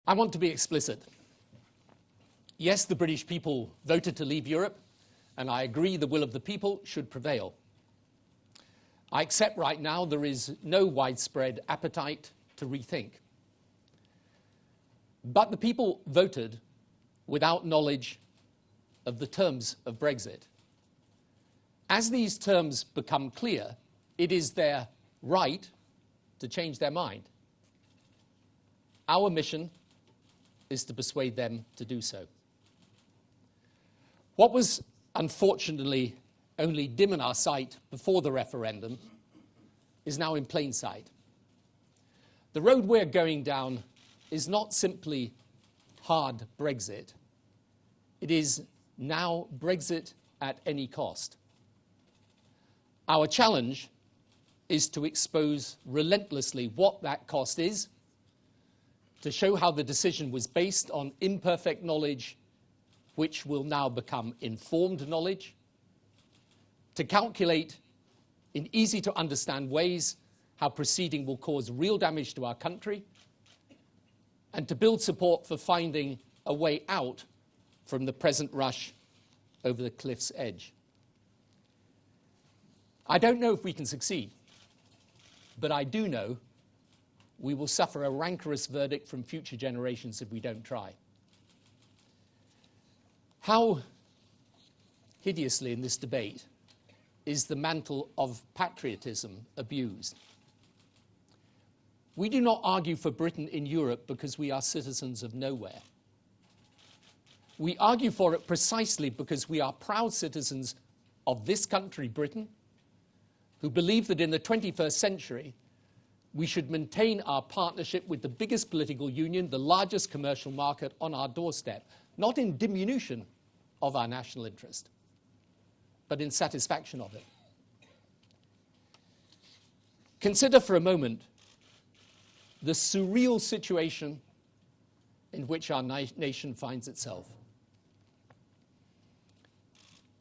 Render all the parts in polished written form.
I want to be explicit. Yes, the British people voted to leave Europe, and I agree the will of the people should prevail. I accept right now there is no widespread appetite to rethink. But the people voted without knowledge of the terms of Brexit. As these terms become clear, it is their right to change their mind. Our mission is to persuade them to do so. What was unfortunately only dim in our sight before the referendum is now in plain sight. The road we're going down is not simply hard Brexit. It is now Brexit at any cost. Our challenge is to expose relentlessly what that cost is, to show how the decision was based on imperfect knowledge, which will now become informed knowledge, to calculate in easy-to-understand ways how proceeding will cause real damage to our country, and to build support for finding a way out from the present rush over the cliff's edge. I don't know if we can succeed, but I do know we will suffer a rancorous verdict from future generations if we don't try. How hideously in this debate is the mantle of patriotism abused. We do not argue for Britain in Europe because we are citizens of nowhere. We argue for it precisely because we are proud citizens of this country, Britain, who believe that in the 21st century we should maintain our partnership with the biggest political union, the largest commercial market on our doorstep, not in diminution of our national interest, but in satisfaction of it. Consider for a moment the surreal situation in which our nation finds itself.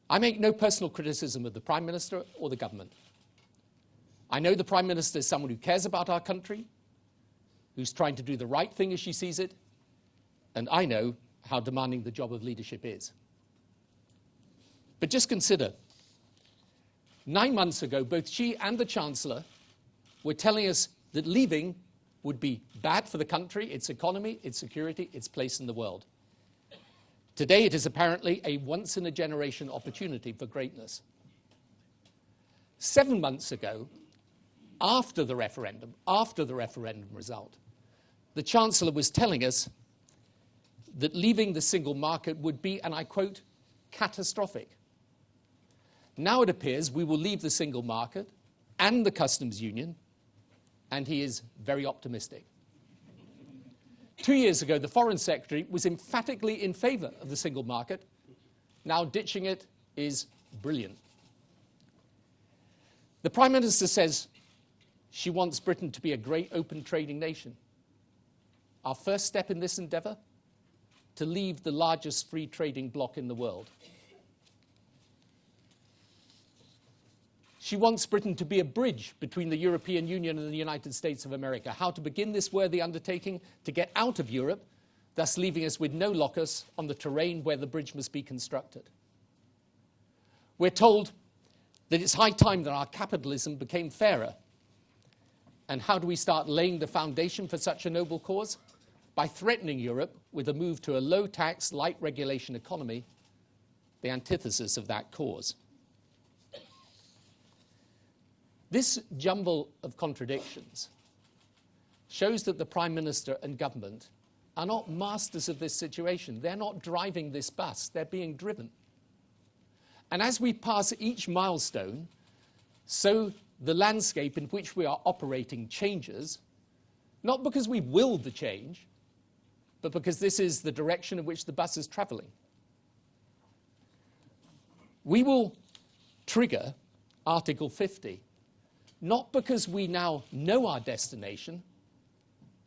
I make no personal criticism of the Prime Minister or the government. I know the Prime Minister is someone who cares about our country, who's trying to do the right thing as she sees it, and I know how demanding the job of leadership is. But just consider, 9 months ago, both she and the Chancellor were telling us that leaving would be bad for the country, its economy, its security, its place in the world. Today, it is apparently a once-in-a-generation opportunity for greatness. 7 months ago, after the referendum result, the Chancellor was telling us that leaving the single market would be, and I quote, catastrophic. Now it appears we will leave the single market and the customs union, and he is very optimistic. 2 years ago, the Foreign Secretary was emphatically in favour of the single market. Now ditching it is brilliant. The Prime Minister says she wants Britain to be a great open trading nation. Our first step in this endeavour? To leave the largest free trading bloc in the world. She wants Britain to be a bridge between the European Union and the United States of America. How to begin this worthy undertaking to get out of Europe, thus leaving us with no locus on the terrain where the bridge must be constructed. We're told that it's high time that our capitalism became fairer. And how do we start laying the foundation for such a noble cause? By threatening Europe with a move to a low-tax, light-regulation economy, the antithesis of that cause. This jumble of contradictions shows that the Prime Minister and government are not masters of this situation. They're not driving this bus. They're being driven. And as we pass each milestone, so the landscape in which we are operating changes, not because we willed the change, but because this is the direction in which the bus is travelling. We will trigger Article 50, not because we now know our destination,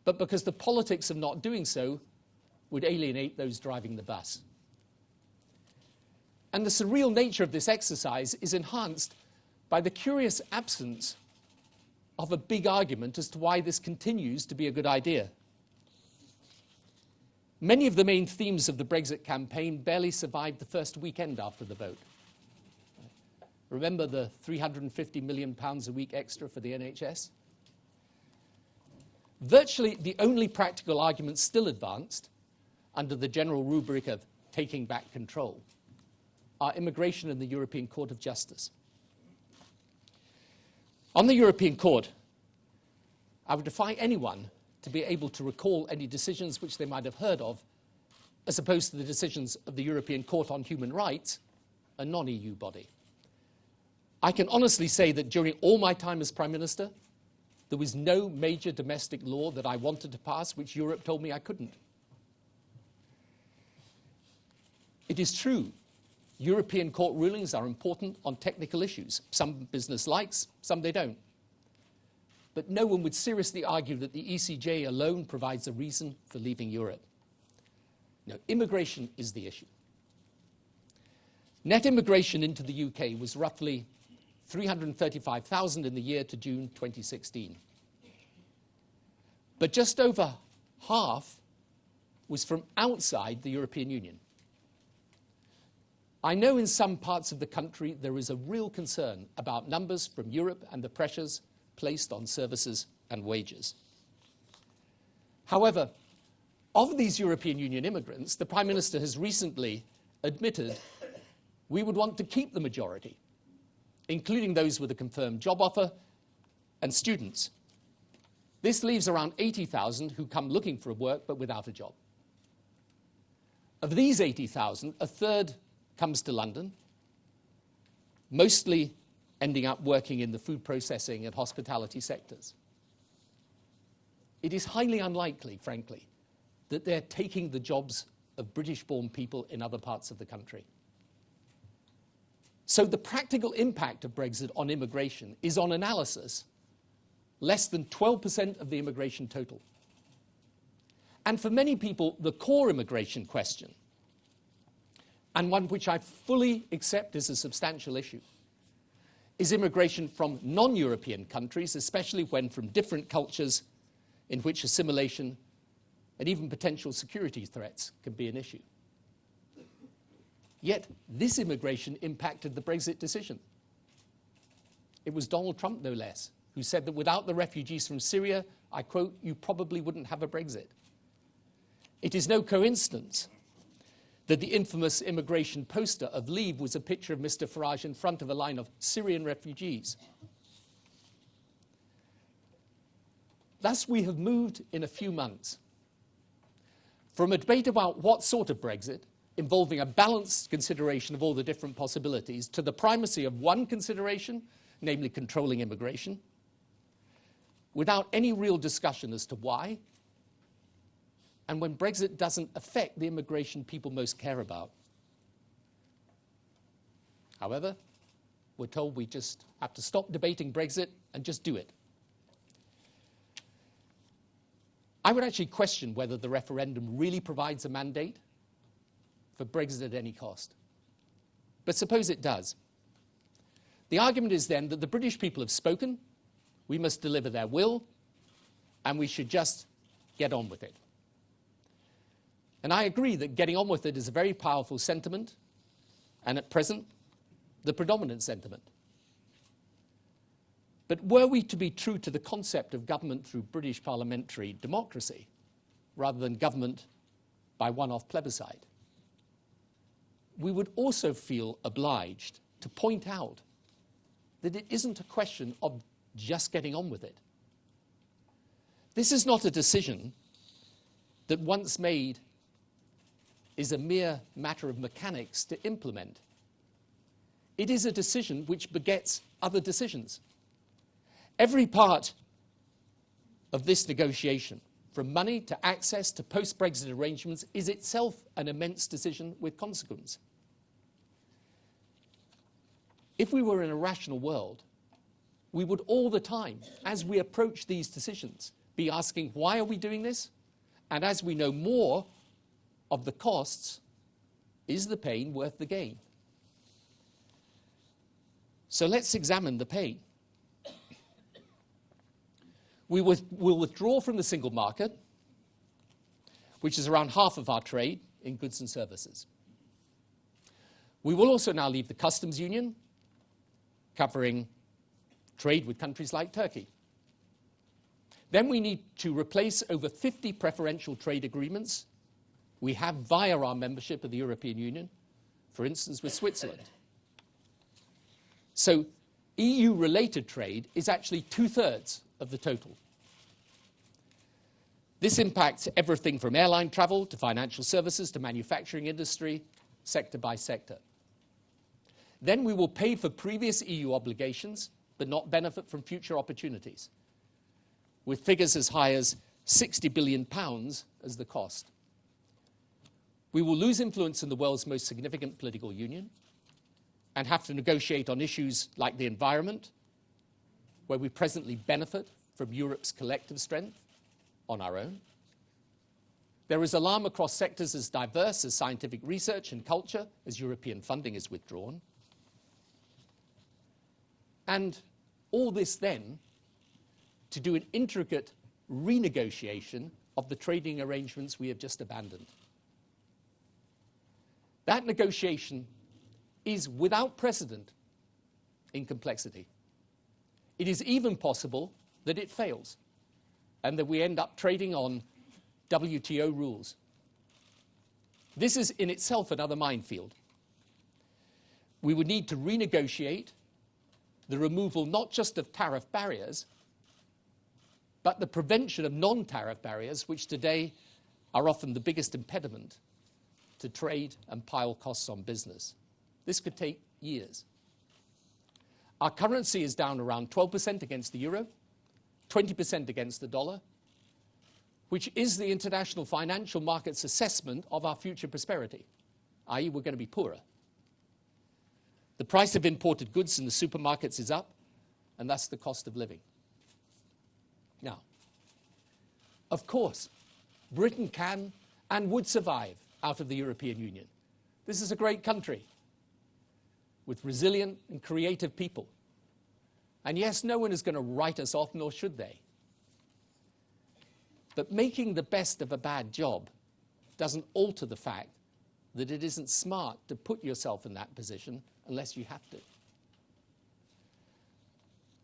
but because the politics of not doing so would alienate those driving the bus. And the surreal nature of this exercise is enhanced by the curious absence of a big argument as to why this continues to be a good idea. Many of the main themes of the Brexit campaign barely survived the first weekend after the vote. Remember the £350 million a week extra for the NHS? Virtually the only practical arguments still advanced under the general rubric of taking back control are immigration and the European Court of Justice. On the European Court, I would defy anyone to be able to recall any decisions which they might have heard of, as opposed to the decisions of the European Court on Human Rights, a non-EU body. I can honestly say that during all my time as Prime Minister, there was no major domestic law that I wanted to pass which Europe told me I couldn't. It is true, European court rulings are important on technical issues. Some business likes, some they don't. But no one would seriously argue that the ECJ alone provides a reason for leaving Europe. No, immigration is the issue. Net immigration into the UK was roughly 335,000 in the year to June 2016. But just over half was from outside the European Union. I know in some parts of the country there is a real concern about numbers from Europe and the pressures placed on services and wages. However, of these European Union immigrants, the Prime Minister has recently admitted we would want to keep the majority, including those with a confirmed job offer and students. This leaves around 80,000 who come looking for work but without a job. Of these 80,000, a third comes to London, mostly ending up working in the food processing and hospitality sectors. It is highly unlikely, frankly, that they're taking the jobs of British-born people in other parts of the country. So the practical impact of Brexit on immigration is, on analysis, less than 12% of the immigration total. And for many people, the core immigration question, and one which I fully accept as a substantial issue, is immigration from non-European countries, especially when from different cultures in which assimilation and even potential security threats can be an issue. Yet this immigration impacted the Brexit decision. It was Donald Trump, no less, who said that without the refugees from Syria, I quote, "you probably wouldn't have a Brexit." It is no coincidence that the infamous immigration poster of Leave was a picture of Mr. Farage in front of a line of Syrian refugees. Thus, we have moved in a few months from a debate about what sort of Brexit, involving a balanced consideration of all the different possibilities, to the primacy of one consideration, namely controlling immigration, without any real discussion as to why, and when Brexit doesn't affect the immigration people most care about. However, we're told we just have to stop debating Brexit and just do it. I would actually question whether the referendum really provides a mandate for Brexit at any cost. But suppose it does. The argument is then that the British people have spoken, we must deliver their will, and we should just get on with it. And I agree that getting on with it is a very powerful sentiment, and at present, the predominant sentiment. But were we to be true to the concept of government through British parliamentary democracy, rather than government by one-off plebiscite, we would also feel obliged to point out that it isn't a question of just getting on with it. This is not a decision that, once made, is a mere matter of mechanics to implement. It is a decision which begets other decisions. Every part of this negotiation, from money to access to post-Brexit arrangements, is itself an immense decision with consequence. If we were in a rational world, we would all the time, as we approach these decisions, be asking, why are we doing this? And as we know more of the costs, is the pain worth the gain? So let's examine the pain. We will withdraw from the single market. which is around half of our trade in goods and services. We will also now leave the customs union, covering trade with countries like Turkey. Then we need to replace over 50 preferential trade agreements we have via our membership of the European Union, for instance, with Switzerland. So EU-related trade is actually 2/3 of the total. This impacts everything from airline travel to financial services to manufacturing industry, sector by sector. Then we will pay for previous EU obligations, but not benefit from future opportunities, with figures as high as £60 billion as the cost. We will lose influence in the world's most significant political union and have to negotiate on issues like the environment, where we presently benefit from Europe's collective strength on our own. There is alarm across sectors as diverse as scientific research and culture as European funding is withdrawn. And all this then to do an intricate renegotiation of the trading arrangements we have just abandoned. That negotiation is without precedent in complexity. It is even possible that it fails and that we end up trading on WTO rules. This is in itself another minefield. We would need to renegotiate the removal not just of tariff barriers, but the prevention of non-tariff barriers, which today are often the biggest impediment to trade and pile costs on business. This could take years. Our currency is down around 12% against the euro, 20% against the dollar, which is the international financial market's assessment of our future prosperity, i.e. we're going to be poorer. The price of imported goods in the supermarkets is up, and that's the cost of living. Now, of course, Britain can and would survive out of the European Union. This is a great country with resilient and creative people. And yes, no one is going to write us off, nor should they. But making the best of a bad job doesn't alter the fact that it isn't smart to put yourself in that position unless you have to.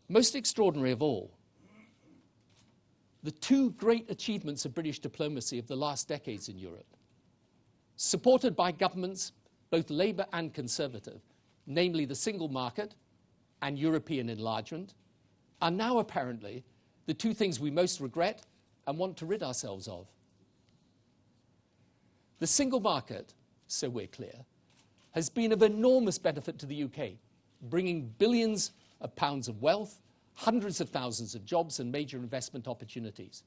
Most extraordinary of all, the two great achievements of British diplomacy of the last decades in Europe, supported by governments, both Labour and Conservative, namely the single market and European enlargement, are now apparently the two things we most regret and want to rid ourselves of. The single market, so we're clear, has been of enormous benefit to the UK, bringing billions of pounds of wealth, hundreds of thousands of jobs and major investment opportunities.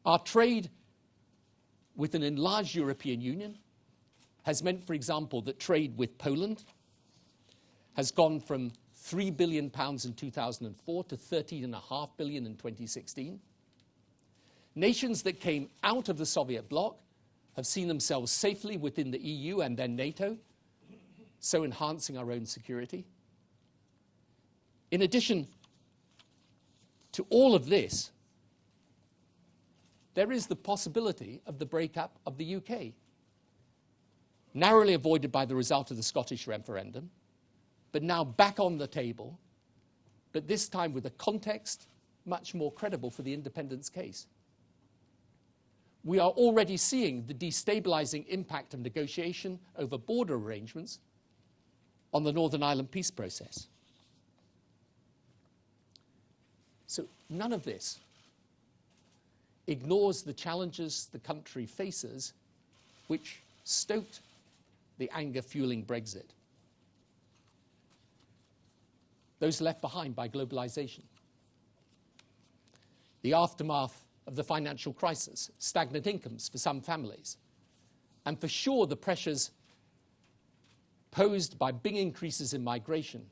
Our trade with an enlarged European Union has meant, for example, that trade with Poland has gone from £3 billion in 2004 to £13.5 billion in 2016. Nations that came out of the Soviet bloc have seen themselves safely within the EU and then NATO, so enhancing our own security. In addition to all of this, there is the possibility of the breakup of the UK, narrowly avoided by the result of the Scottish referendum, but now back on the table, but this time with a context much more credible for the independence case. We are already seeing the destabilizing impact of negotiation over border arrangements on the Northern Ireland peace process. So none of this ignores the challenges the country faces, which stoked the anger fueling Brexit. Those left behind by globalization, the aftermath of the financial crisis, stagnant incomes for some families, and for sure the pressures posed by big increases in migration,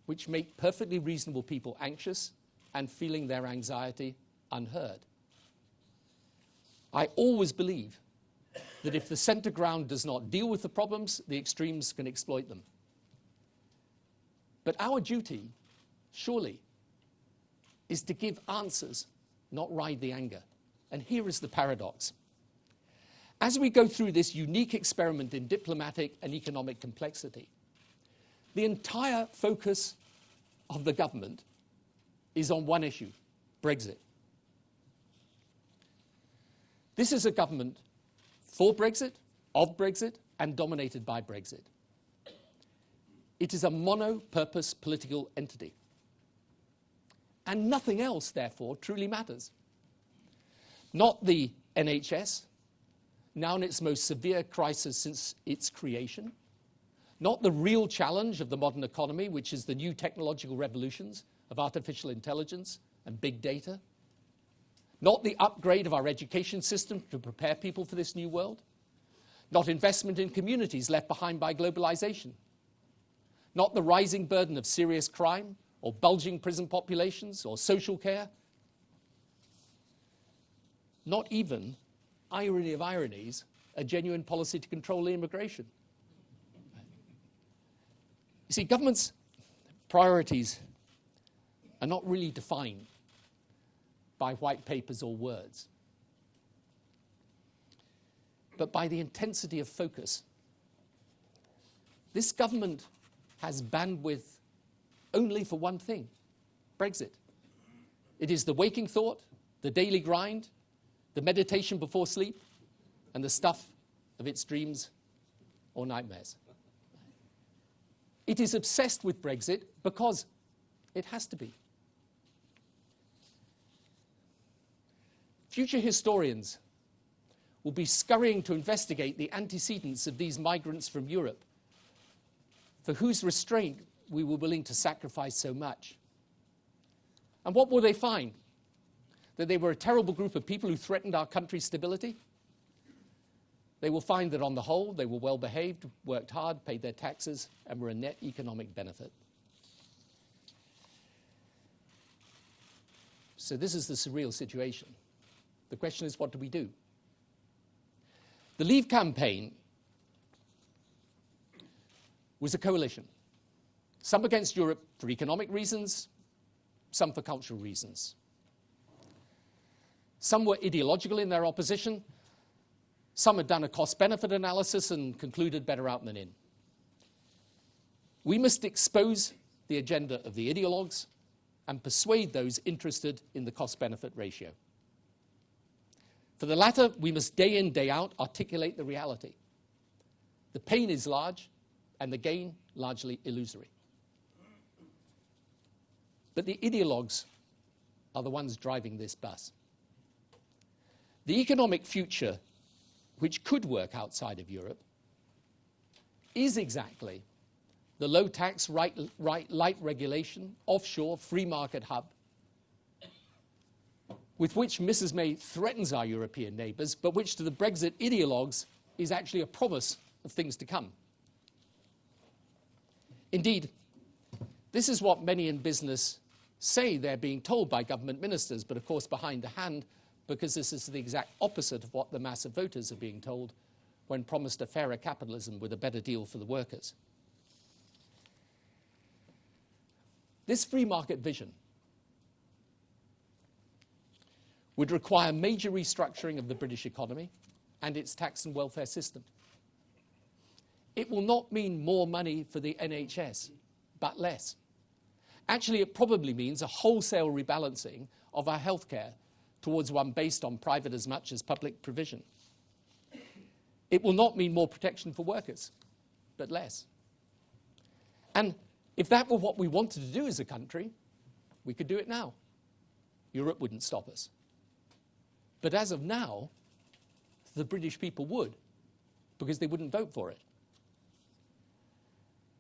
which make perfectly reasonable people anxious and feeling their anxiety unheard. I always believe that if the center ground does not deal with the problems, the extremes can exploit them. But our duty, surely, is to give answers, not ride the anger. And here is the paradox. As we go through this unique experiment in diplomatic and economic complexity, the entire focus of the government is on one issue, Brexit. This is a government for Brexit, of Brexit, and dominated by Brexit. It is a mono-purpose political entity. And nothing else, therefore, truly matters. Not the NHS, now in its most severe crisis since its creation. Not the real challenge of the modern economy, which is the new technological revolutions of artificial intelligence and big data. Not the upgrade of our education system to prepare people for this new world. Not investment in communities left behind by globalization. Not the rising burden of serious crime or bulging prison populations or social care. Not even, irony of ironies, a genuine policy to control immigration. You see, government's priorities are not really defined by white papers or words, but by the intensity of focus. This government has bandwidth only for one thing, Brexit. It is the waking thought, the daily grind, the meditation before sleep, and the stuff of its dreams or nightmares. It is obsessed with Brexit because it has to be. Future historians will be scurrying to investigate the antecedents of these migrants from Europe, for whose restraint we were willing to sacrifice so much. And what will they find? That they were a terrible group of people who threatened our country's stability? They will find that on the whole, they were well behaved, worked hard, paid their taxes, and were a net economic benefit. So this is the surreal situation. The question is, what do we do? The Leave campaign was a coalition. Some against Europe for economic reasons, some for cultural reasons. Some were ideological in their opposition. Some had done a cost-benefit analysis and concluded better out than in. We must expose the agenda of the ideologues and persuade those interested in the cost-benefit ratio. For the latter, we must day in, day out articulate the reality. The pain is large and the gain largely illusory. But the ideologues are the ones driving this bus. The economic future, which could work outside of Europe, is exactly the low-tax, light regulation, offshore, free market hub with which Mrs. May threatens our European neighbours, but which to the Brexit ideologues is actually a promise of things to come. Indeed, this is what many in business say they're being told by government ministers, but of course behind the hand, because this is the exact opposite of what the mass of voters are being told when promised a fairer capitalism with a better deal for the workers. This free market vision would require major restructuring of the British economy and its tax and welfare system. It will not mean more money for the NHS, but less. Actually, it probably means a wholesale rebalancing of our healthcare towards one based on private as much as public provision. It will not mean more protection for workers, but less. And if that were what we wanted to do as a country, we could do it now. Europe wouldn't stop us. But as of now, the British people would, because they wouldn't vote for it.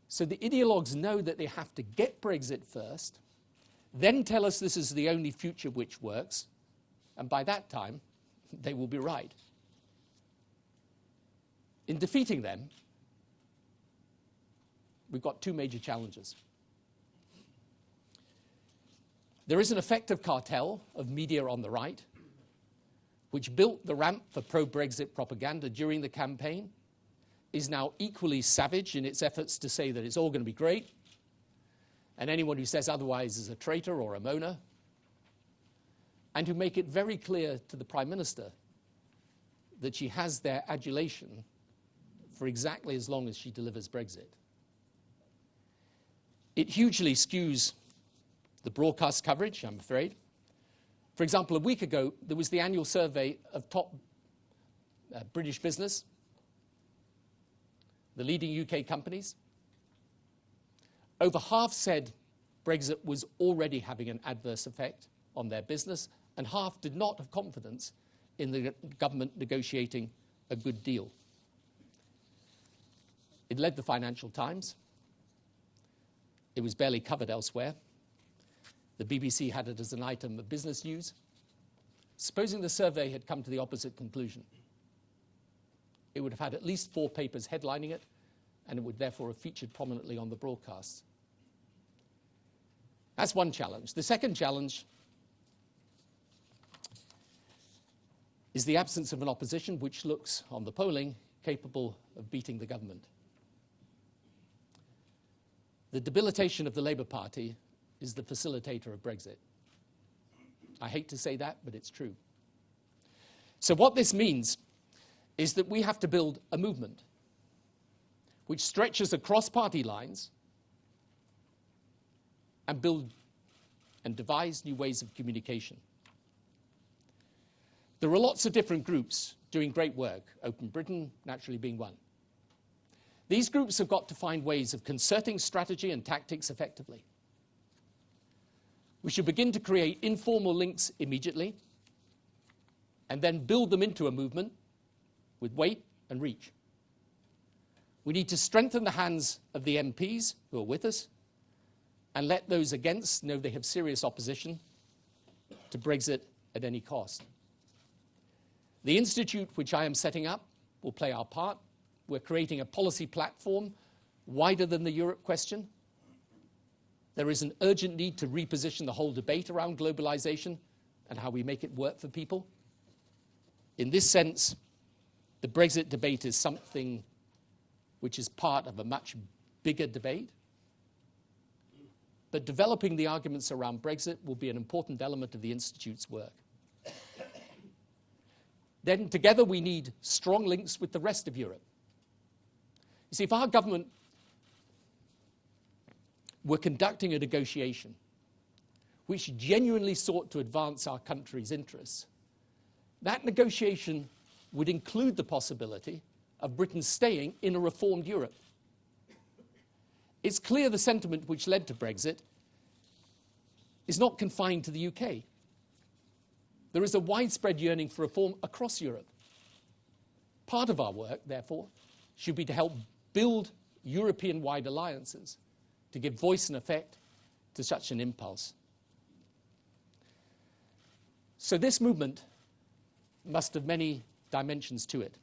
So the ideologues know that they have to get Brexit first, then tell us this is the only future which works, and by that time, they will be right. In defeating them, we've got two major challenges. There is an effective cartel of media on the right, which built the ramp for pro-Brexit propaganda during the campaign, is now equally savage in its efforts to say that it's all going to be great, and anyone who says otherwise is a traitor or a moaner, and who make it very clear to the Prime Minister that she has their adulation for exactly as long as she delivers Brexit. It hugely skews the broadcast coverage, I'm afraid. For example, a week ago, there was the annual survey of top British business, the leading UK companies. Over half said Brexit was already having an adverse effect on their business, and half did not have confidence in the government negotiating a good deal. It led the Financial Times. It was barely covered elsewhere. The BBC had it as an item of business news. Supposing the survey had come to the opposite conclusion, it would have had at least 4 papers headlining it, and it would therefore have featured prominently on the broadcasts. That's one challenge. The second challenge is the absence of an opposition which looks, on the polling, capable of beating the government. The debilitation of the Labour Party is the facilitator of Brexit. I hate to say that, but it's true. So what this means is that we have to build a movement which stretches across party lines and build and devise new ways of communication. There are lots of different groups doing great work, Open Britain naturally being one. These groups have got to find ways of concerting strategy and tactics effectively. We should begin to create informal links immediately and then build them into a movement with weight and reach. We need to strengthen the hands of the MPs who are with us and let those against know they have serious opposition to Brexit at any cost. The institute which I am setting up will play our part. We're creating a policy platform wider than the Europe question. There is an urgent need to reposition the whole debate around globalization and how we make it work for people. In this sense, the Brexit debate is something which is part of a much bigger debate. But developing the arguments around Brexit will be an important element of the Institute's work. Then together we need strong links with the rest of Europe. You see, if our government were conducting a negotiation which genuinely sought to advance our country's interests, that negotiation would include the possibility of Britain staying in a reformed Europe. It's clear the sentiment which led to Brexit is not confined to the UK. There is a widespread yearning for reform across Europe. Part of our work, therefore, should be to help build European-wide alliances to give voice and effect to such an impulse. So this movement must have many dimensions to it.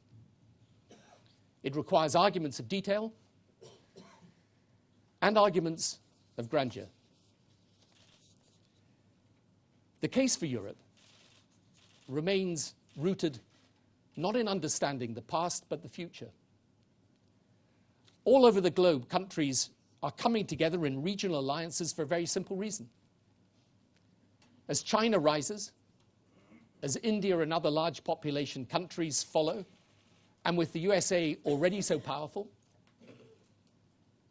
It requires arguments of detail and arguments of grandeur. The case for Europe remains rooted not in understanding the past, but the future. All over the globe, countries are coming together in regional alliances for a very simple reason. As China rises, as India and other large population countries follow, and with the USA already so powerful,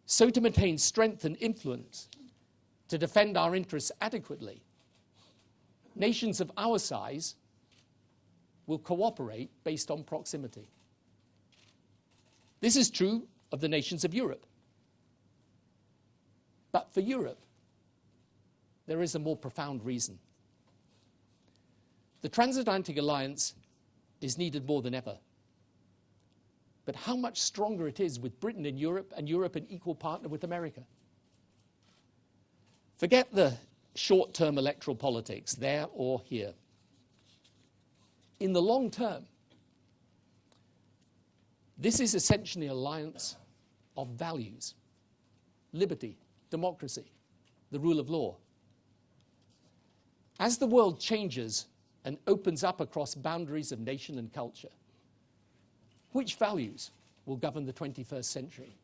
so to maintain strength and influence, to defend our interests adequately, nations of our size will cooperate based on proximity. This is true of the nations of Europe. But for Europe, there is a more profound reason. The transatlantic alliance is needed more than ever. But how much stronger it is with Britain in Europe and Europe an equal partner with America. Forget the short-term electoral politics, there or here. In the long term, this is essentially an alliance of values: liberty, democracy, the rule of law. As the world changes and opens up across boundaries of nation and culture, which values will govern the 21st century?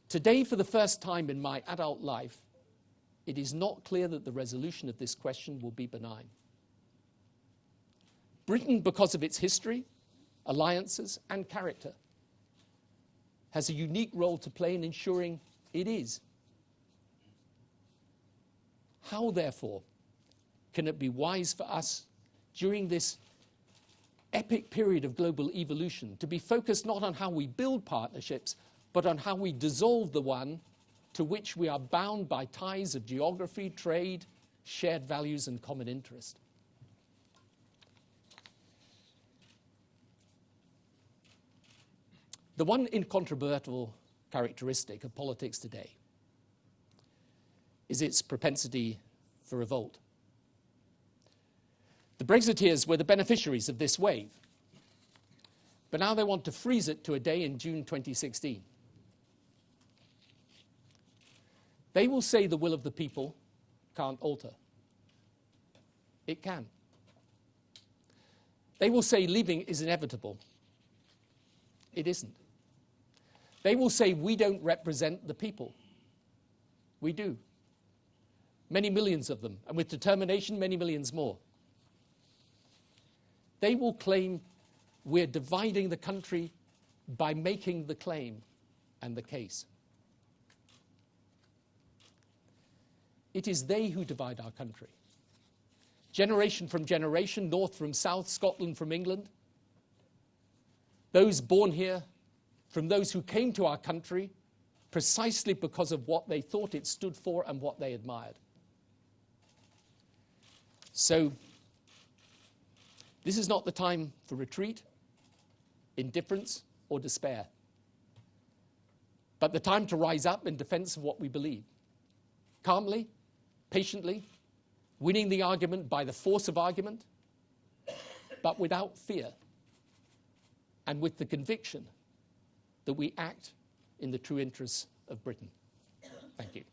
Today, for the first time in my adult life, it is not clear that the resolution of this question will be benign. Britain, because of its history, alliances, and character, has a unique role to play in ensuring it is. How, therefore, can it be wise for us during this epic period of global evolution to be focused not on how we build partnerships, but on how we dissolve the one to which we are bound by ties of geography, trade, shared values, and common interest? The one incontrovertible characteristic of politics today is its propensity for revolt. The Brexiteers were the beneficiaries of this wave, but now they want to freeze it to a day in June 2016. They will say the will of the people can't alter. It can. They will say leaving is inevitable. It isn't. They will say we don't represent the people. We do. Many millions of them, and with determination, many millions more. They will claim we're dividing the country by making the claim and the case. It is they who divide our country. Generation from generation, north from south, Scotland from England. Those born here from those who came to our country precisely because of what they thought it stood for and what they admired. So, this is not the time for retreat, indifference, or despair, but the time to rise up in defense of what we believe. Calmly, patiently, winning the argument by the force of argument, but without fear, and with the conviction that we act in the true interests of Britain. Thank you.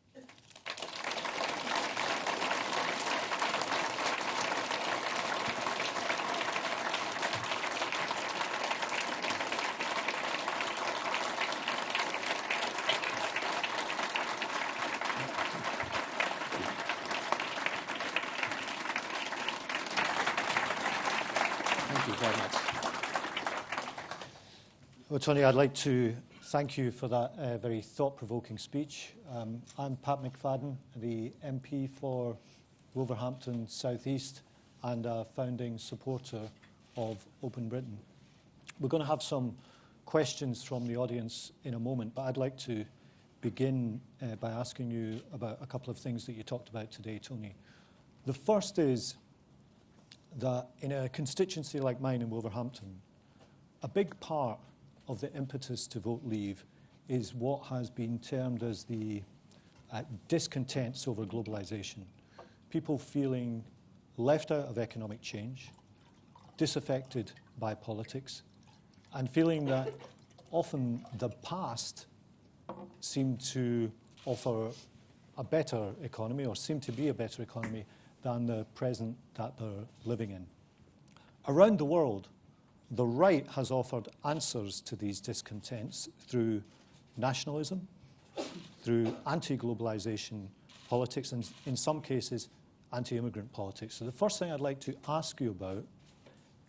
Thank you very much. Well, Tony, I'd like to thank you for that very thought-provoking speech. I'm Pat McFadden, the MP for Wolverhampton South East and a founding supporter of Open Britain. We're going to have some questions from the audience in a moment, but I'd like to begin by asking you about a couple of things that you talked about today, Tony. The first is that in a constituency like mine in Wolverhampton, a big part of the impetus to vote Leave is what has been termed as the discontents over globalisation. People feeling left out of economic change, disaffected by politics, and feeling that often the past seemed to offer a better economy or seemed to be a better economy than the present that they're living in. Around the world, the right has offered answers to these discontents through nationalism, through anti-globalization politics, and in some cases, anti-immigrant politics. So the first thing I'd like to ask you about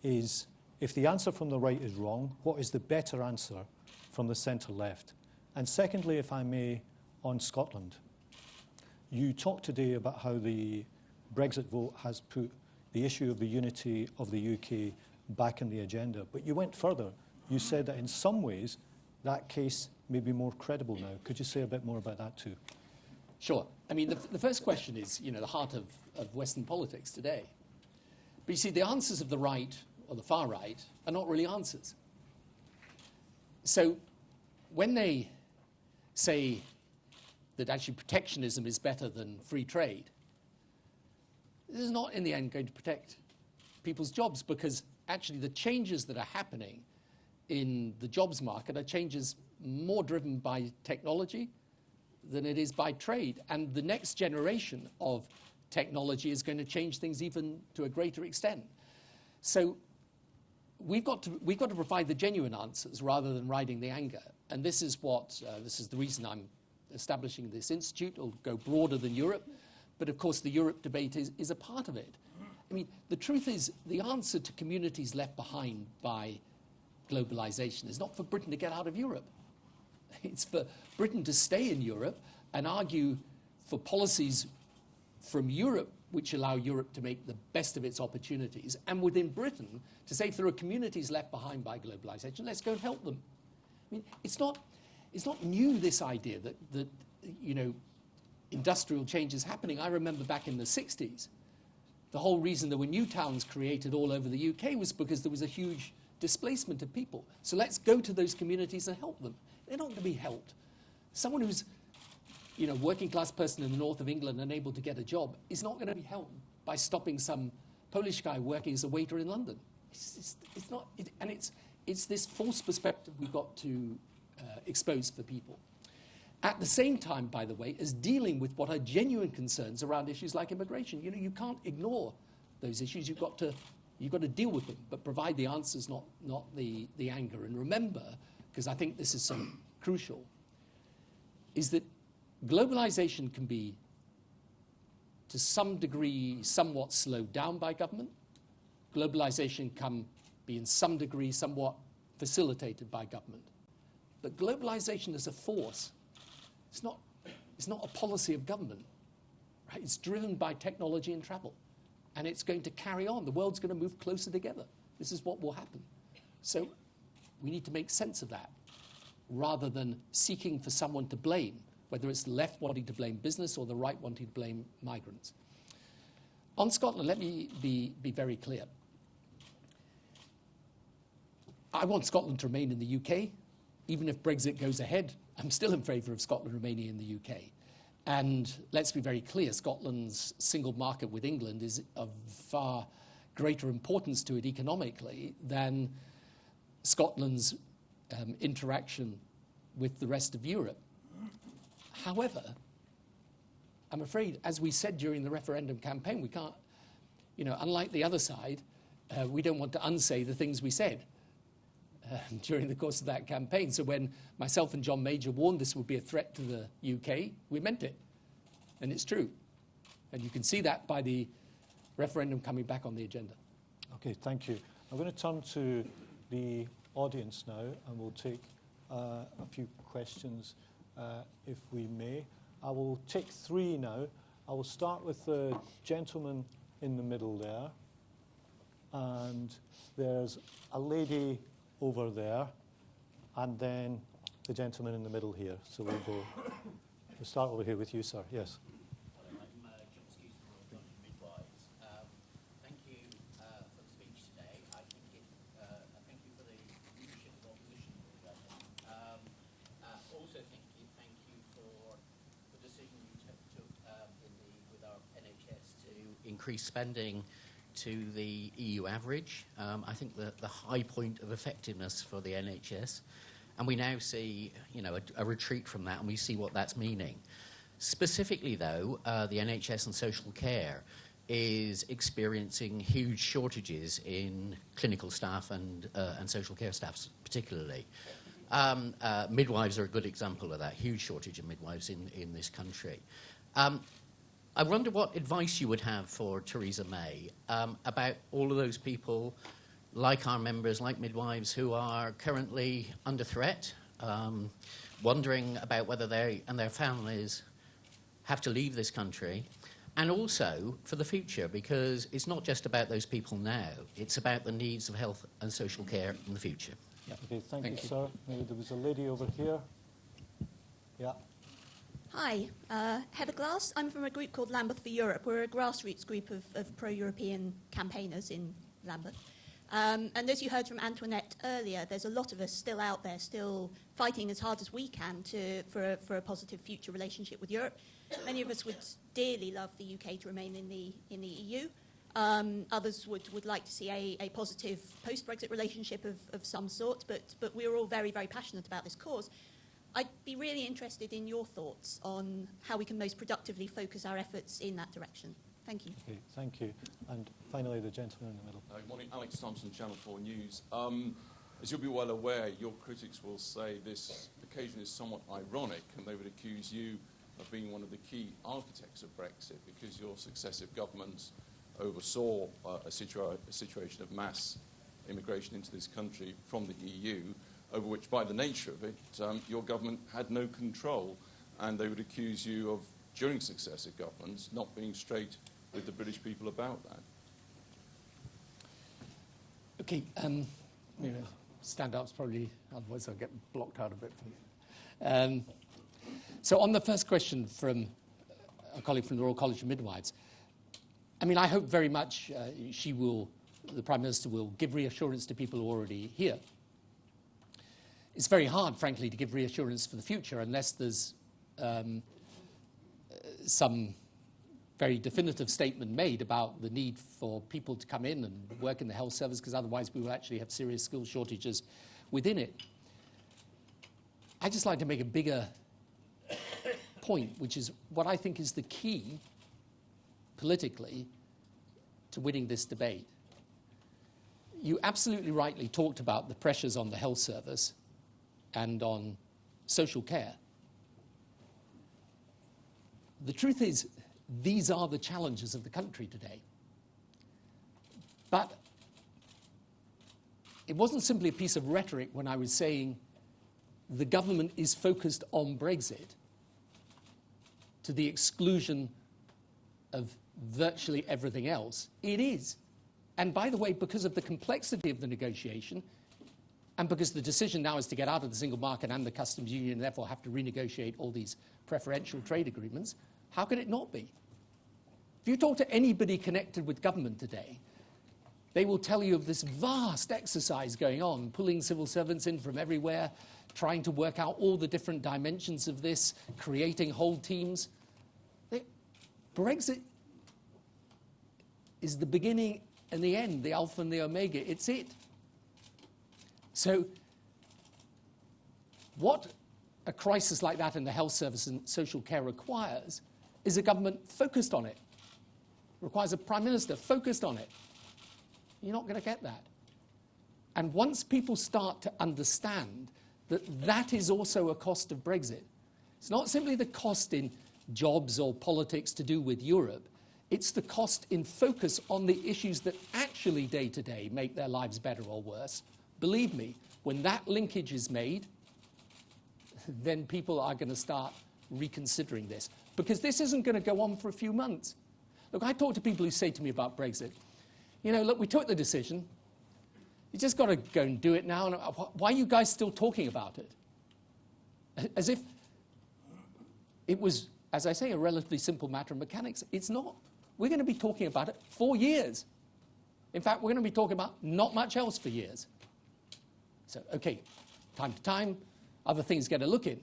is, if the answer from the right is wrong, what is the better answer from the centre-left? And secondly, if I may, on Scotland. You talked today about how the Brexit vote has put the issue of the unity of the UK back in the agenda. But you went further. You said that in some ways that case may be more credible now. Could you say a bit more about that too? Sure. I mean, the first question is, the heart of Western politics today. But you see, the answers of the right or the far right are not really answers. So when they say that actually protectionism is better than free trade, this is not in the end going to protect people's jobs, because actually the changes that are happening in the jobs market are changes more driven by technology than it is by trade. And the next generation of technology is going to change things even to a greater extent. So we've got to provide the genuine answers rather than riding the anger. And this is the reason I'm establishing this institute. It'll go broader than Europe. But of course, the Europe debate is a part of it. I mean, the truth is, the answer to communities left behind by globalization is not for Britain to get out of Europe. It's for Britain to stay in Europe and argue for policies from Europe which allow Europe to make the best of its opportunities, and within Britain to say if there are communities left behind by globalization, let's go and help them. I mean, it's not new, this idea that you know, industrial change is happening. I remember back in the 60s, the whole reason there were new towns created all over the UK was because there was a huge displacement of people. So let's go to those communities and help them. They're not going to be helped. Someone who's, you know, working class person in the north of England unable to get a job is not going to be helped by stopping some Polish guy working as a waiter in London. It's not, and it's this false perspective we've got to expose for people. At the same time, by the way, as dealing with what are genuine concerns around issues like immigration. You know, you can't ignore those issues. You've got to deal with them, but provide the answers, not the anger. And remember, because I think this is so crucial, is that globalization can be, to some degree, somewhat slowed down by government. Globalization can be, in some degree, somewhat facilitated by government. But globalization as a force, it's not a policy of government, right? It's driven by technology and travel. And it's going to carry on. The world's going to move closer together. This is what will happen. So we need to make sense of that, rather than seeking for someone to blame, whether it's the left wanting to blame business or the right wanting to blame migrants. On Scotland, let me be very clear. I want Scotland to remain in the UK. Even if Brexit goes ahead, I'm still in favour of Scotland remaining in the UK. And let's be very clear, Scotland's single market with England is of far greater importance to it economically than Scotland's interaction with the rest of Europe. However, I'm afraid, as we said during the referendum campaign, we can't, you know, unlike the other side, we don't want to unsay the things we said during the course of that campaign. So when myself and John Major warned this would be a threat to the UK, we meant it. And it's true. And you can see that by the referendum coming back on the agenda. Okay, thank you. I'm going to turn to the audience now, and we'll take a few questions, if we may. I will take three now. I will start with the gentleman in the middle there. And there's a lady over there, and then the gentleman in the middle here. So we'll start over here with you, sir. Yes. Hello, I'm John Skews from Royal College of Midwives. Thank you for the speech today. I thank you for the leadership of opposition. Also thank you for the decision you took with our NHS to increase spending to the EU average. I think the high point of effectiveness for the NHS, and we now see, you know, a retreat from that, and we see what that's meaning. Specifically, though, the NHS and social care is experiencing huge shortages in clinical staff and social care staff, particularly. Midwives are a good example of that. Huge shortage of midwives in this country. I wonder what advice you would have for Theresa May about all of those people, like our members, like midwives, who are currently under threat, wondering about whether they and their families have to leave this country, and also for the future, because it's not just about those people now, it's about the needs of health and social care in the future. Yeah. Okay, thank you, sir. Maybe there was a lady over here. Yeah. Hi, Heather Glass. I'm from a group called Lambeth for Europe. We're a grassroots group of pro-European campaigners in Lambeth. And as you heard from Antoinette earlier, there's a lot of us still out there, still fighting as hard as we can for a positive future relationship with Europe. Many of us would dearly love the UK to remain in the EU. Others would like to see a positive post-Brexit relationship of some sort, but we're all very, very passionate about this cause. I'd be really interested in your thoughts on how we can most productively focus our efforts in that direction. Thank you. Okay, thank you. And finally, the gentleman in the middle. Good morning, Alex Thompson, Channel 4 News. As you'll be well aware, your critics will say this occasion is somewhat ironic, and they would accuse you of being one of the key architects of Brexit because your successive governments oversaw a situation of mass immigration into this country from the EU, over which, by the nature of it, your government had no control, and they would accuse you of, during successive governments, not being straight with the British people about that. Okay, stand up's probably, otherwise I'll get blocked out a bit from you. So on the first question from a colleague from the Royal College of Midwives, I mean, I hope very much the Prime Minister will give reassurance to people who are already here. It's very hard, frankly, to give reassurance for the future unless there's some very definitive statement made about the need for people to come in and work in the health service, because otherwise we will actually have serious skill shortages within it. I'd just like to make a bigger point, which is what I think is the key politically to winning this debate. You absolutely rightly talked about the pressures on the health service and on social care. The truth is, these are the challenges of the country today. But it wasn't simply a piece of rhetoric when I was saying the government is focused on Brexit to the exclusion of virtually everything else. It is. And by the way, because of the complexity of the negotiation, and because the decision now is to get out of the single market and the customs union, and therefore have to renegotiate all these preferential trade agreements, how can it not be? If you talk to anybody connected with government today, they will tell you of this vast exercise going on, pulling civil servants in from everywhere, trying to work out all the different dimensions of this, creating whole teams. Brexit is the beginning and the end, the alpha and the omega. It's it. So what a crisis like that in the health service and social care requires is a government focused on it. It requires a prime minister focused on it. You're not going to get that. And once people start to understand that that is also a cost of Brexit, it's not simply the cost in jobs or politics to do with Europe, it's the cost in focus on the issues that actually day to day make their lives better or worse. Believe me, when that linkage is made, then people are going to start reconsidering this. Because this isn't going to go on for a few months. Look, I talk to people who say to me about Brexit, you know, look, we took the decision. You just got to go and do it now. And why are you guys still talking about it? As if it was, as I say, a relatively simple matter of mechanics. It's not. We're going to be talking about it for years. In fact, we're going to be talking about not much else for years. So, okay, time to time, other things get a look in.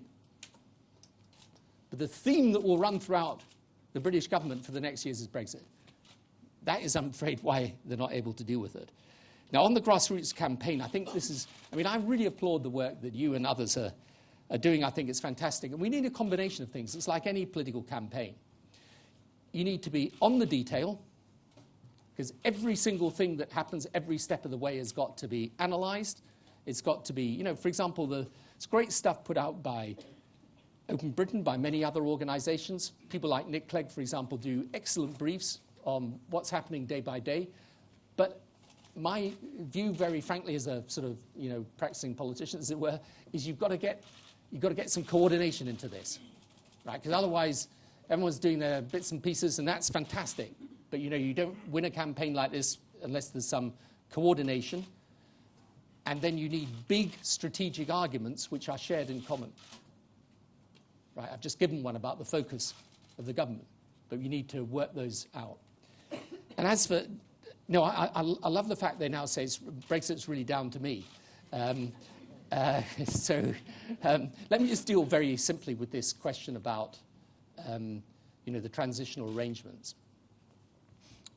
But the theme that will run throughout the British government for the next years is Brexit. That is, I'm afraid, why they're not able to deal with it. Now, on the grassroots campaign, I think this is, I mean, I really applaud the work that you and others are doing. I think it's fantastic. And we need a combination of things. It's like any political campaign. You need to be on the detail, because every single thing that happens every step of the way has got to be analysed. It's got to be, you know, for example, it's great stuff put out by Open Britain, by many other organisations. People like Nick Clegg, for example, do excellent briefs on what's happening day by day. But my view, very frankly, as a sort of, you know, practising politician, as it were, is you've got to get some coordination into this, right? Because otherwise, everyone's doing their bits and pieces, and that's fantastic. But, you know, you don't win a campaign like this unless there's some coordination. And then you need big strategic arguments which are shared in common. Right, I've just given one about the focus of the government, but you need to work those out. And as for, no, I love the fact they now say Brexit's really down to me. Let me just deal very simply with this question about, you know, the transitional arrangements.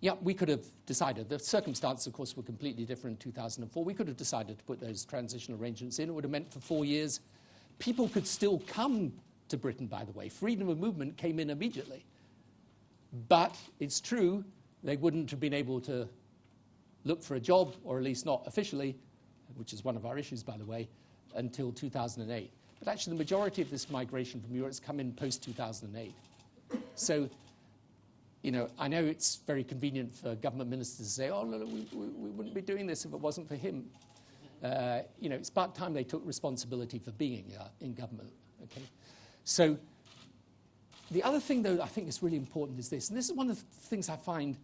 Yeah, we could have decided. The circumstances, of course, were completely different in 2004. We could have decided to put those transitional arrangements in. It would have meant for 4 years. People could still come to Britain, by the way. Freedom of movement came in immediately. But it's true, they wouldn't have been able to look for a job, or at least not officially, which is one of our issues, by the way, until 2008. But actually, the majority of this migration from Europe has come in post-2008. So I know it's very convenient for government ministers to say, oh, no, we wouldn't be doing this if it wasn't for him. It's about time they took responsibility for being in government. Okay, so the other thing, though, I think is really important is this, and this is one of the things I find,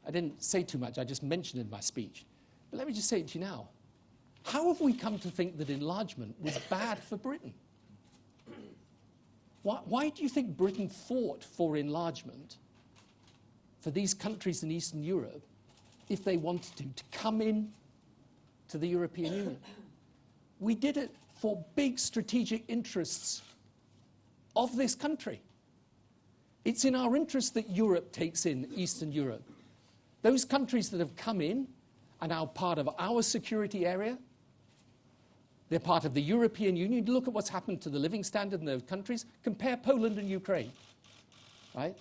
I didn't say too much, I just mentioned in my speech, but let me just say it to you now. How have we come to think that enlargement was bad for Britain? Why do you think Britain fought for enlargement for these countries in Eastern Europe if they wanted to come in to the European Union? We did it for big strategic interests of this country. It's in our interest that Europe takes in Eastern Europe. Those countries that have come in are now part of our security area. They're part of the European Union. Look at what's happened to the living standard in those countries. Compare Poland and Ukraine, right?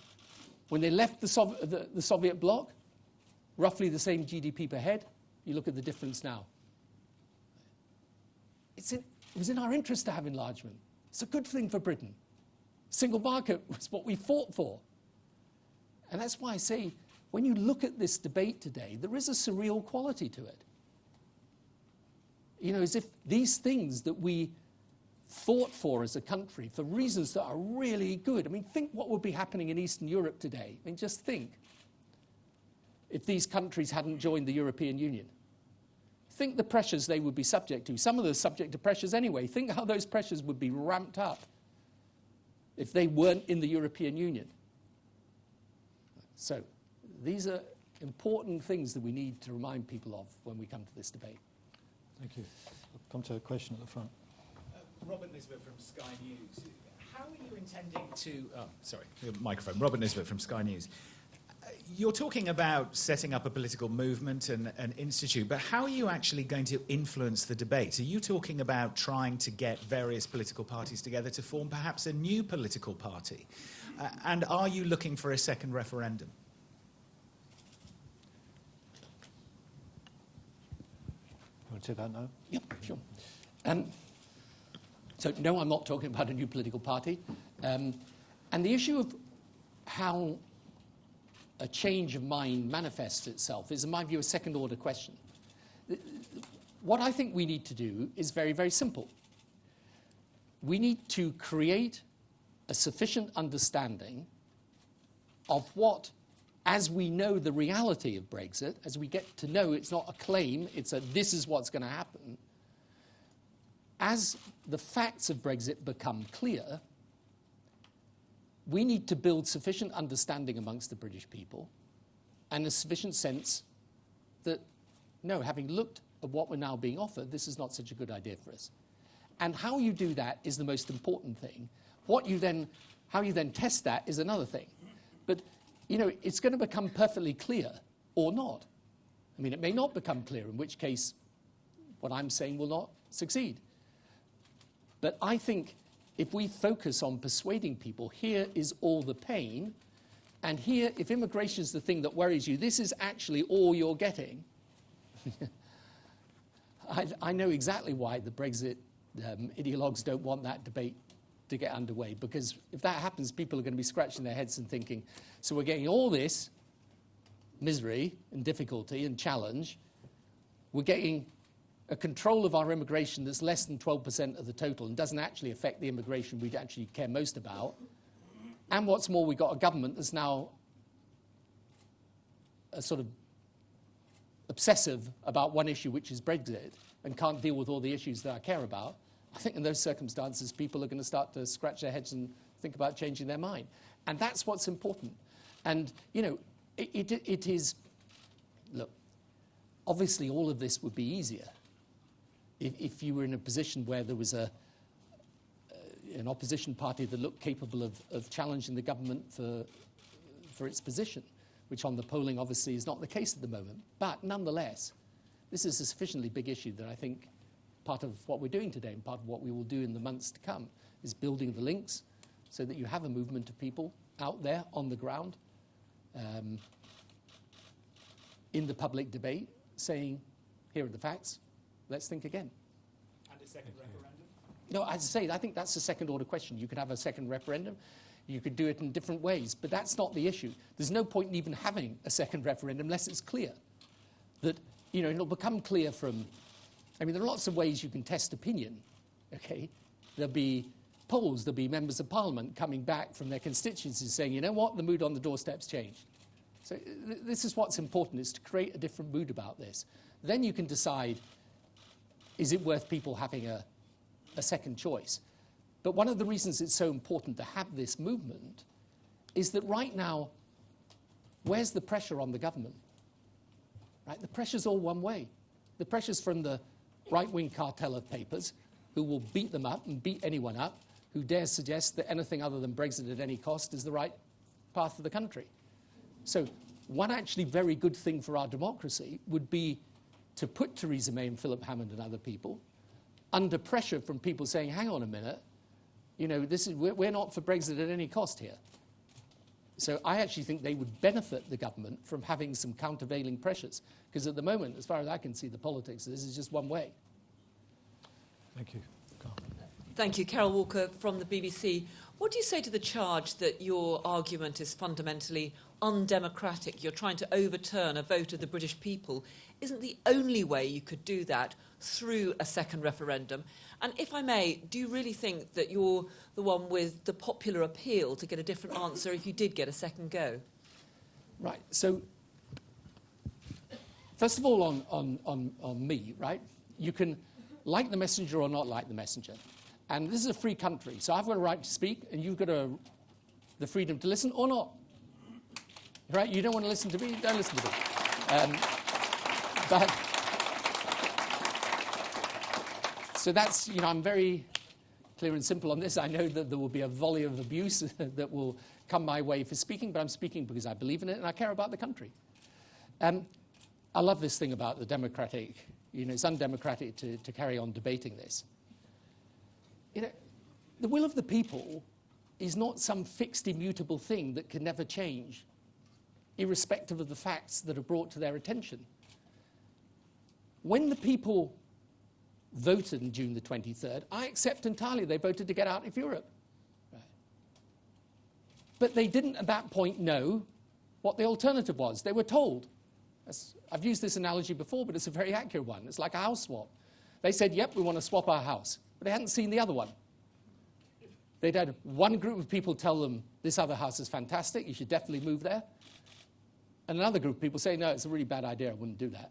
When they left the Soviet bloc, roughly the same GDP per head. You look at the difference now. It was in our interest to have enlargement. It's a good thing for Britain. Single market was what we fought for. And that's why I say, when you look at this debate today, there is a surreal quality to it. As if these things that we fought for as a country, for reasons that are really good. I mean, think what would be happening in Eastern Europe today. I mean, just think if these countries hadn't joined the European Union. Think the pressures they would be subject to. Some of them are subject to pressures anyway. Think how those pressures would be ramped up if they weren't in the European Union. So these are important things that we need to remind people of when we come to this debate. Thank you. I'll come to a question at the front. Robert Nisbet from Sky News. How are you intending to... microphone. Robert Nisbet from Sky News. You're talking about setting up a political movement and an institute, but how are you actually going to influence the debate? Are you talking about trying to get various political parties together to form perhaps a new political party? And are you looking for a second referendum? You want to say that now? Yep, sure. So, no, I'm not talking about a new political party. And the issue of how a change of mind manifests itself is, in my view, a second-order question. What I think we need to do is very, very simple. We need to create a sufficient understanding of what, as we know the reality of Brexit, as we get to know it's not a claim, it's a this is what's going to happen, as the facts of Brexit become clear, we need to build sufficient understanding amongst the British people and a sufficient sense that, no, having looked at what we're now being offered, this is not such a good idea for us. And how you do that is the most important thing. How you then test that is another thing. But, it's going to become perfectly clear or not. I mean, it may not become clear, in which case what I'm saying will not succeed. But I think if we focus on persuading people, here is all the pain, and here, if immigration is the thing that worries you, this is actually all you're getting. I know exactly why the Brexit ideologues don't want that debate to get underway, because if that happens, people are going to be scratching their heads and thinking, so we're getting all this misery and difficulty and challenge, we're getting a control of our immigration that's less than 12% of the total and doesn't actually affect the immigration we actually care most about. And what's more, we've got a government that's now a sort of obsessive about one issue, which is Brexit, and can't deal with all the issues that I care about. I think in those circumstances, people are going to start to scratch their heads and think about changing their mind. And that's what's important. And, it is, look, obviously all of this would be easier if you were in a position where there was an opposition party that looked capable of challenging the government for its position, which on the polling obviously is not the case at the moment. But nonetheless, this is a sufficiently big issue that I think part of what we're doing today and part of what we will do in the months to come is building the links so that you have a movement of people out there on the ground in the public debate saying, here are the facts, let's think again. And a second referendum? No, as I say, I think that's a second-order question. You could have a second referendum. You could do it in different ways, but that's not the issue. There's no point in even having a second referendum unless it's clear that, it'll become clear from, there are lots of ways you can test opinion, okay? There'll be polls, there'll be members of parliament coming back from their constituencies saying, you know what, the mood on the doorstep's changed. So this is what's important, is to create a different mood about this. Then you can decide, is it worth people having a second choice? But one of the reasons it's so important to have this movement is that right now, where's the pressure on the government? Right? The pressure's all one way. The pressure's from the right-wing cartel of papers who will beat them up and beat anyone up who dares suggest that anything other than Brexit at any cost is the right path for the country. So one actually very good thing for our democracy would be to put Theresa May and Philip Hammond and other people under pressure from people saying, hang on a minute, we're not for Brexit at any cost here. So I actually think they would benefit the government from having some countervailing pressures, because at the moment, as far as I can see, the politics, this is just one way. Thank you. Carl. Thank you. Carol Walker from the BBC. What do you say to the charge that your argument is fundamentally undemocratic? You're trying to overturn a vote of the British people. Isn't the only way you could do that through a second referendum? And if I may, do you really think that you're the one with the popular appeal to get a different answer if you did get a second go? Right. So, first of all, on me, right? You can like the messenger or not like the messenger. And this is a free country, so I've got a right to speak, and you've got the freedom to listen or not. Right? You don't want to listen to me, don't listen to me. But so that's, I'm very clear and simple on this. I know that there will be a volley of abuse that will come my way for speaking, but I'm speaking because I believe in it and I care about the country. I love this thing about the democratic, it's undemocratic to carry on debating this. The will of the people is not some fixed, immutable thing that can never change, irrespective of the facts that are brought to their attention. When the people voted on June the 23rd, I accept entirely they voted to get out of Europe. Right. But they didn't at that point know what the alternative was. They were told. I've used this analogy before, but it's a very accurate one. It's like a house swap. They said, yep, we want to swap our house. But they hadn't seen the other one. They'd had one group of people tell them, this other house is fantastic, you should definitely move there. And another group of people say, no, it's a really bad idea, I wouldn't do that.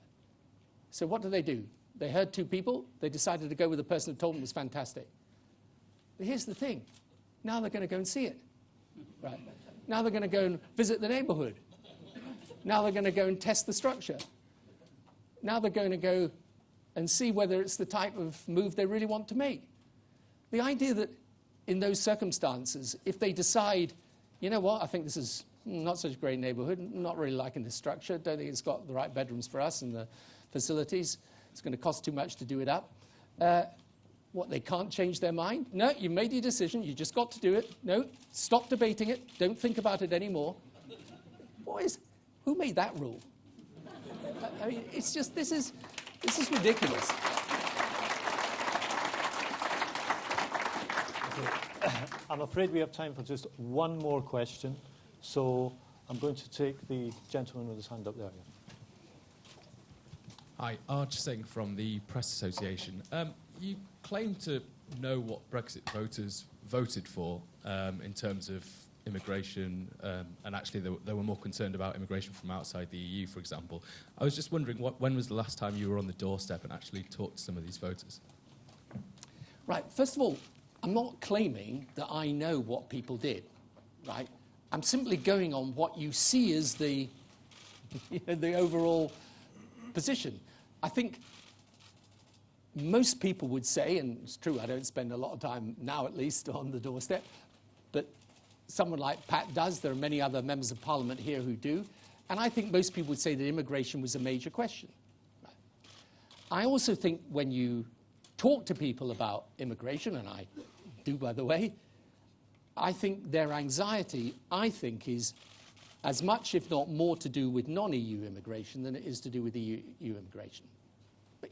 So what do? They heard two people, they decided to go with the person who told them it was fantastic. But here's the thing, now they're going to go and see it. Right? Now they're going to go and visit the neighborhood. Now they're going to go and test the structure. Now they're going to go and see whether it's the type of move they really want to make. The idea that in those circumstances, if they decide, you know what, I think this is not such a great neighborhood, not really liking the structure, don't think it's got the right bedrooms for us and the facilities, it's going to cost too much to do it up. What, they can't change their mind? No, you made your decision, you just got to do it. No, stop debating it, don't think about it anymore. Who made that rule? I mean, it's just, this is ridiculous. I'm afraid we have time for just one more question, so I'm going to take the gentleman with his hand up there. Hi, Arch Singh from the Press Association. You claim to know what Brexit voters voted for in terms of immigration, and actually they were more concerned about immigration from outside the EU, for example. I was just wondering, when was the last time you were on the doorstep and actually talked to some of these voters? Right, first of all, I'm not claiming that I know what people did, right? I'm simply going on what you see as the overall position. I think most people would say, and it's true, I don't spend a lot of time now at least on the doorstep, but someone like Pat does. There are many other members of Parliament here who do. And I think most people would say that immigration was a major question. Right? I also think when you talk to people about immigration, and I do, by the way, I think their anxiety, is as much, if not more, to do with non-EU immigration than it is to do with EU immigration. But,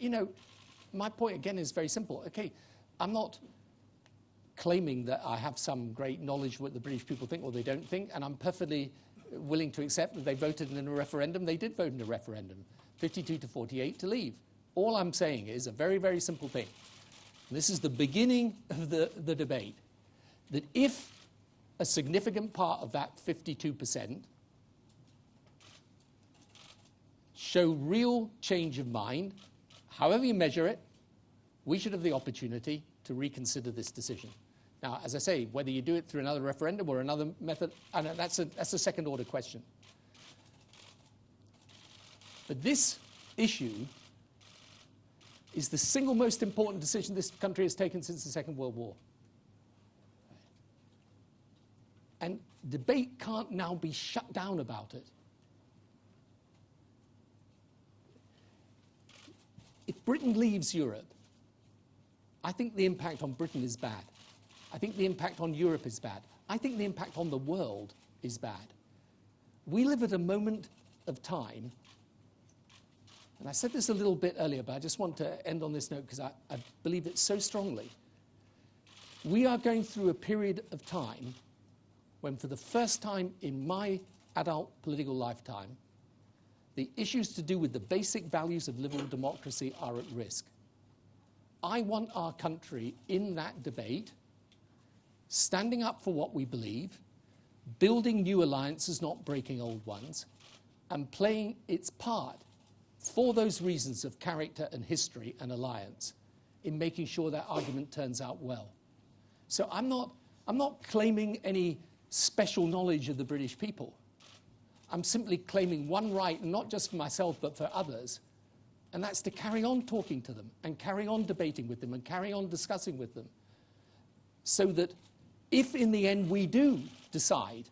my point, again, is very simple. Okay, I'm not claiming that I have some great knowledge of what the British people think or they don't think, and I'm perfectly willing to accept that they voted in a referendum. They did vote in a referendum, 52 to 48 to leave. All I'm saying is a very, very simple thing. And this is the beginning of the debate, that if a significant part of that 52% show real change of mind, however you measure it, we should have the opportunity to reconsider this decision. Now, as I say, whether you do it through another referendum or another method, and that's a second-order question. But this issue is the single most important decision this country has taken since the Second World War. And debate can't now be shut down about it. If Britain leaves Europe, I think the impact on Britain is bad. I think the impact on Europe is bad. I think the impact on the world is bad. We live at a moment of time, and I said this a little bit earlier, but I just want to end on this note because I believe it so strongly. We are going through a period of time when, for the first time in my adult political lifetime, the issues to do with the basic values of liberal democracy are at risk. I want our country in that debate standing up for what we believe, building new alliances, not breaking old ones, and playing its part for those reasons of character and history and alliance in making sure that argument turns out well. So I'm not claiming any special knowledge of the British people. I'm simply claiming one right, and not just for myself, but for others, and that's to carry on talking to them and carry on debating with them and carry on discussing with them, so that if in the end we do decide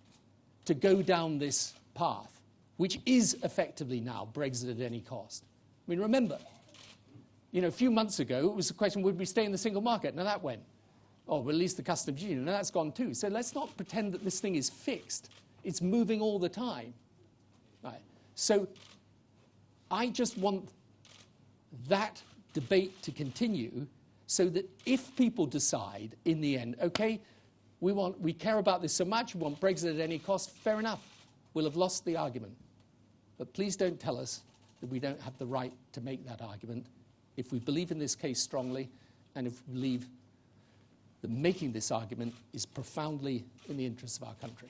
to go down this path, which is effectively now Brexit at any cost. I mean, remember, a few months ago it was the question, would we stay in the single market? Now that went. Oh, we'll release the customs union. Now that's gone too. So let's not pretend that this thing is fixed. It's moving all the time. Right. So I just want that debate to continue so that if people decide in the end, okay, we care about this so much, we want Brexit at any cost, fair enough. We'll have lost the argument. But please don't tell us that we don't have the right to make that argument if we believe in this case strongly and if we believe that making this argument is profoundly in the interests of our country.